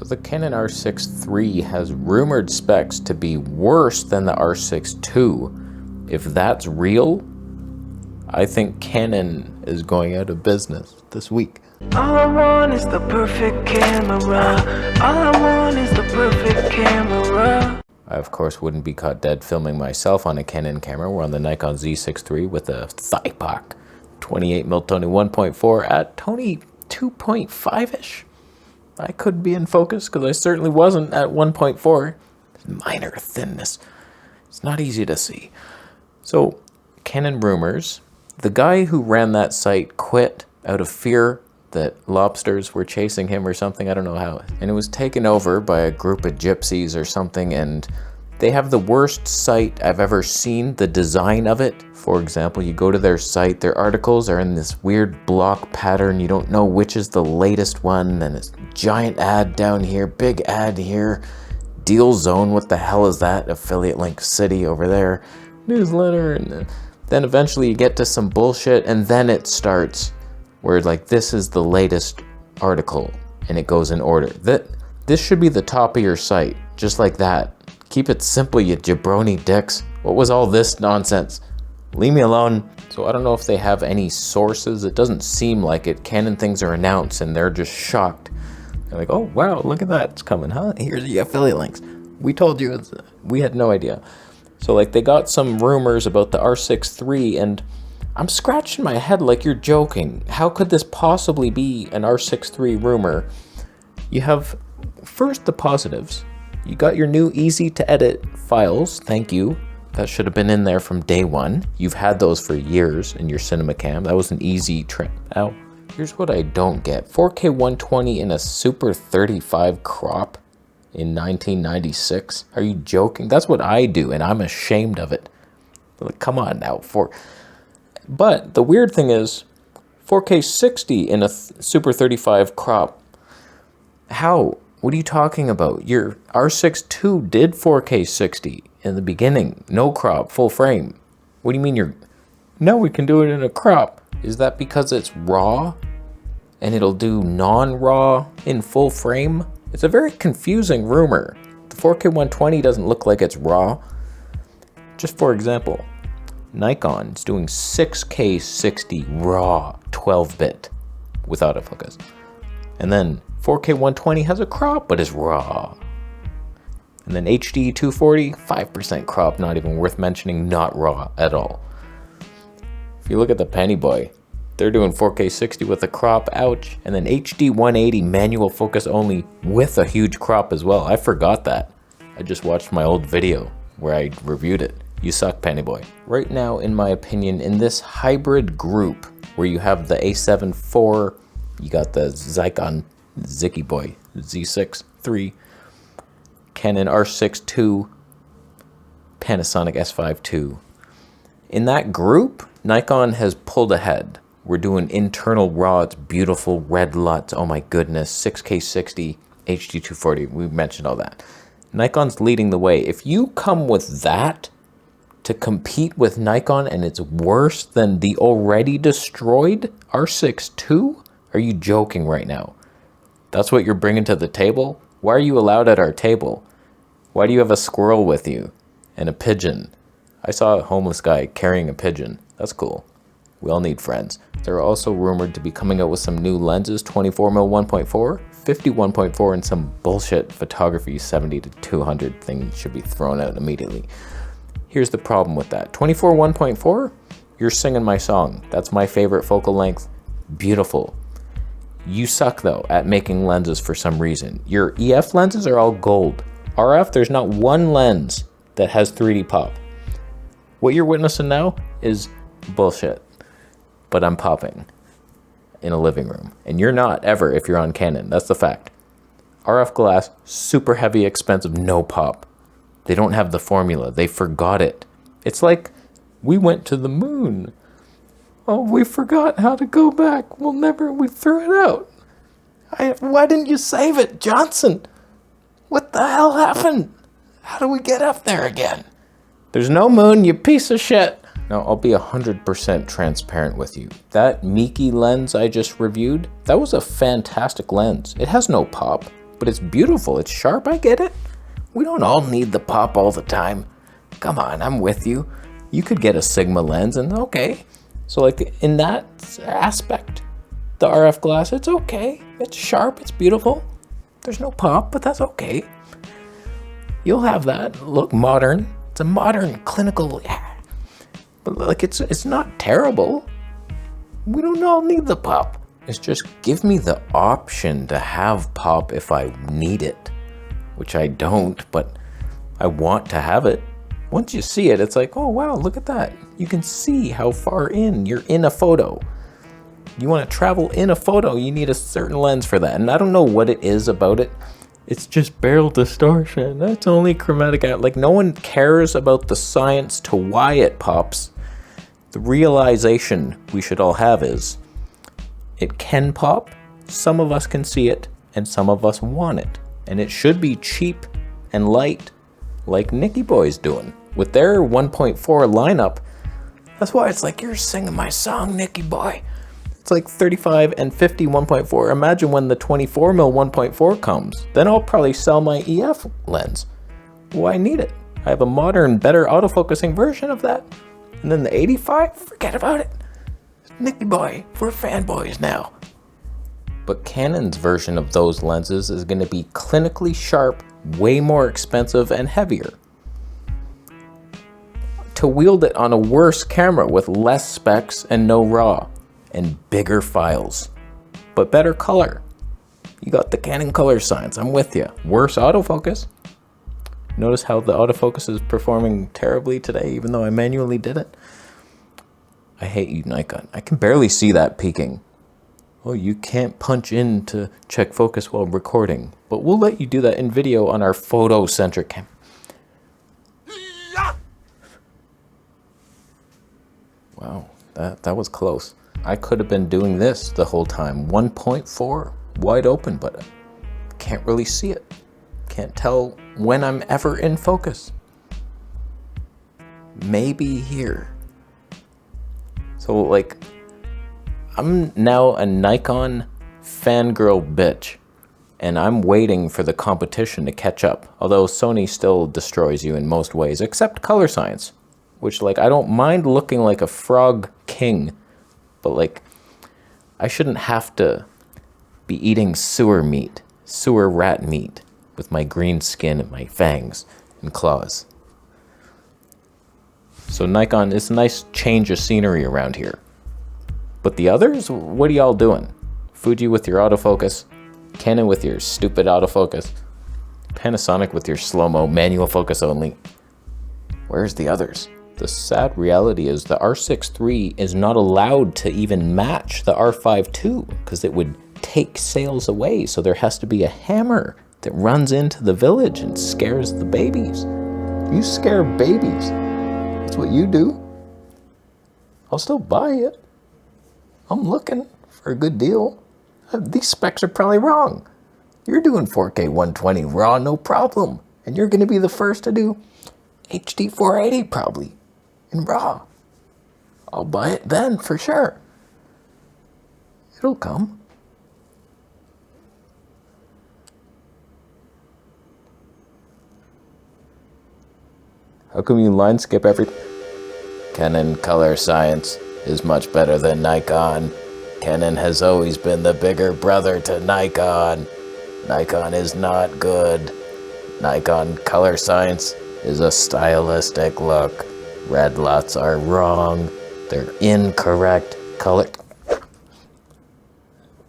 So the Canon R6 III has rumored specs to be worse than the R6 II. If that's real, I think Canon is going out of business this week. All I want is the perfect camera. All I want is the perfect camera. I, of course, wouldn't be caught dead filming myself on a Canon camera. We're on the Nikon Z6 III with a Thigh-Pack 28mm Tony 1.4 at Tony 2.5-ish. I could be in focus because I certainly wasn't at 1.4. Minor thinness. It's not easy to see. So, Canon rumors. The guy who ran that site quit out of fear that lobsters were chasing him or something. I don't know how. And it was taken over by a group of gypsies or something, and they have the worst site I've ever seen, the design of it. For example, you go to their site, their articles are in this weird block pattern. You don't know which is the latest one, and it's giant ad down here, big ad here, deal zone, what the hell is that? Affiliate link city over there, newsletter, and then eventually you get to some bullshit, and then it starts where like this is the latest article, and it goes in order. This should be the top of your site, just like that. Keep it simple, you jabroni dicks. What was all this nonsense? Leave me alone. So I don't know if they have any sources. It doesn't seem like it. Canon things are announced and they're just shocked. They're like, oh wow, look at that, it's coming, huh? Here's the affiliate links. We told you, we had no idea. So like they got some rumors about the R6 III, and I'm scratching my head like you're joking. How could this possibly be an R6 III rumor? You have first the positives. You got your new easy to edit files, thank you. That should have been in there from day one. You've had those for years in your cinema cam. That was an easy trip. Now, here's what I don't get. 4K 120 in a Super 35 crop in 1996? Are you joking? That's what I do, and I'm ashamed of it. Like, come on now. But the weird thing is, 4K 60 in a Super 35 crop. How? What are you talking about? Your R6 II did 4K 60 in the beginning. No crop, full frame. What do you mean no, we can do it in a crop. Is that because it's RAW and it'll do non-RAW in full frame? It's a very confusing rumor. The 4K 120 doesn't look like it's RAW. Just for example, Nikon is doing 6K 60 RAW 12-bit with autofocus. And then 4K 120 has a crop, but is RAW. And then HD 240, 5% crop, not even worth mentioning, not RAW at all. If you look at the Penny Boy, they're doing 4K 60 with a crop, ouch. And then HD 180 manual focus only with a huge crop as well. I forgot that. I just watched my old video where I reviewed it. You suck, Penny Boy. Right now, in my opinion, in this hybrid group where you have the A7V, you got the Zicky Boy, Z6 III, Canon R6 II, Panasonic S5 II. In that group, Nikon has pulled ahead. We're doing internal RAW, it's beautiful, red LUTs, oh my goodness, 6K 60, HD 240, we mentioned all that. Nikon's leading the way. If you come with that to compete with Nikon and it's worse than the already destroyed R6 II, are you joking right now? That's what you're bringing to the table? Why are you allowed at our table? Why do you have a squirrel with you and a pigeon? I saw a homeless guy carrying a pigeon. That's cool. We all need friends. They're also rumored to be coming out with some new lenses, 24mm 1.4, 51.4, and some bullshit photography 70 to 200 thing should be thrown out immediately. Here's the problem with that. 24 1.4, you're singing my song. That's my favorite focal length. Beautiful. You suck though at making lenses for some reason. Your EF lenses are all gold. RF, there's not one lens that has 3D pop. What you're witnessing now is bullshit. But I'm popping in a living room. And you're not ever if you're on Canon. That's the fact. RF glass, super heavy, expensive, no pop. They don't have the formula. They forgot it. It's like we went to the moon. Oh, we forgot how to go back. We threw it out. Why didn't you save it, Johnson? What the hell happened? How do we get up there again? There's no moon, you piece of shit. Now, I'll be 100% transparent with you. That Miki lens I just reviewed, that was a fantastic lens. It has no pop. but it's beautiful. It's sharp. I get it. We don't all need the pop all the time. Come on, I'm with you. You could get a Sigma lens and okay. So like in that aspect, the RF glass, it's okay. It's sharp, it's beautiful. There's no pop, but that's okay. You'll have that. Look modern. It's a modern clinical, yeah. But like it's not terrible. We don't all need the pop. It's just give me the option to have pop if I need it, which I don't, but I want to have it. Once you see it, it's like, oh wow, look at that. You can see how far in you're in a photo. You want to travel in a photo, you need a certain lens for that. And I don't know what it is about it. It's just barrel distortion. That's only chromatic out. Like no one cares about the science to why it pops. The realization we should all have is it can pop. Some of us can see it and some of us want it. And it should be cheap and light like Nicky Boy's doing. With their 1.4 lineup, that's why it's like, you're singing my song, Nicky Boy. It's like 35 and 50 1.4. Imagine when the 24mm 1.4 comes. Then I'll probably sell my EF lens. Why need it? I have a modern, better autofocusing version of that. And then the 85, forget about it. Nicky Boy, we're fanboys now. But Canon's version of those lenses is going to be clinically sharp, way more expensive and heavier. To wield it on a worse camera with less specs and no RAW and bigger files, but better color. You got the Canon color science, I'm with you. Worse autofocus. Notice how the autofocus is performing terribly today, even though I manually did it. I hate you, Nikon. I can barely see that peaking. Oh, you can't punch in to check focus while recording, but we'll let you do that in video on our photo-centric cam. Wow, that was close. I could have been doing this the whole time. 1.4, wide open, but can't really see it. Can't tell when I'm ever in focus. Maybe here. So like, I'm now a Nikon fangirl bitch, and I'm waiting for the competition to catch up. Although Sony still destroys you in most ways, except color science, which like, I don't mind looking like a frog king, but like, I shouldn't have to be eating sewer rat meat with my green skin and my fangs and claws. So Nikon, it's a nice change of scenery around here. But the others, what are y'all doing? Fuji with your autofocus, Canon with your stupid autofocus, Panasonic with your slow-mo manual focus only. Where's the others? The sad reality is the R6 III is not allowed to even match the R5 II because it would take sales away. So there has to be a hammer that runs into the village and scares the babies. You scare babies. That's what you do. I'll still buy it. I'm looking for a good deal. These specs are probably wrong. You're doing 4K 120 RAW, no problem. And you're going to be the first to do HD 480 probably in RAW. I'll buy it then for sure. It'll come. How come you line skip every... Canon color science is much better than Nikon. Canon has always been the bigger brother to Nikon. Nikon is not good. Nikon color science is a stylistic look. Red lots are wrong. They're incorrect color.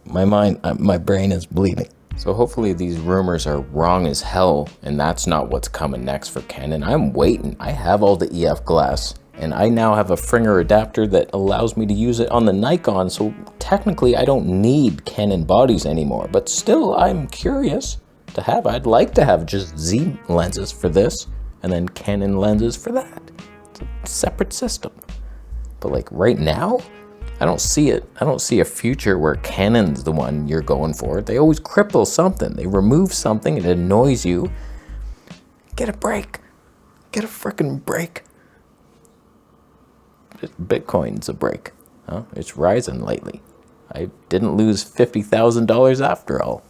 My brain is bleeding. So hopefully these rumors are wrong as hell, and that's not what's coming next for Canon. I'm waiting. I have all the EF glass, and I now have a Fringer adapter that allows me to use it on the Nikon, so technically I don't need Canon bodies anymore, but still I'm curious to have. I'd like to have just Z lenses for this, and then Canon lenses for that. It's a separate system. But like right now, I don't see it. I don't see a future where Canon's the one you're going for. They always cripple something. They remove something, it annoys you. Get a break. Get a frickin' break. Bitcoin's a break. Huh? It's rising lately. I didn't lose $50,000 after all.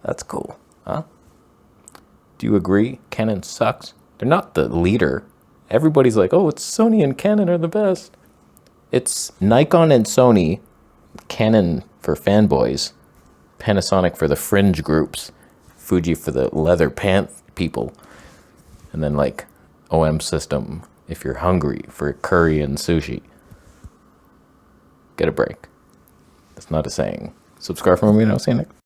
That's cool. Do you agree? Canon sucks. They're not the leader. Everybody's like, oh, it's Sony and Canon are the best. It's Nikon and Sony, Canon for fanboys, Panasonic for the fringe groups, Fuji for the leather pant people, and then like OM System if you're hungry for curry and sushi. Get a break. That's not a saying. Subscribe for more. See you next.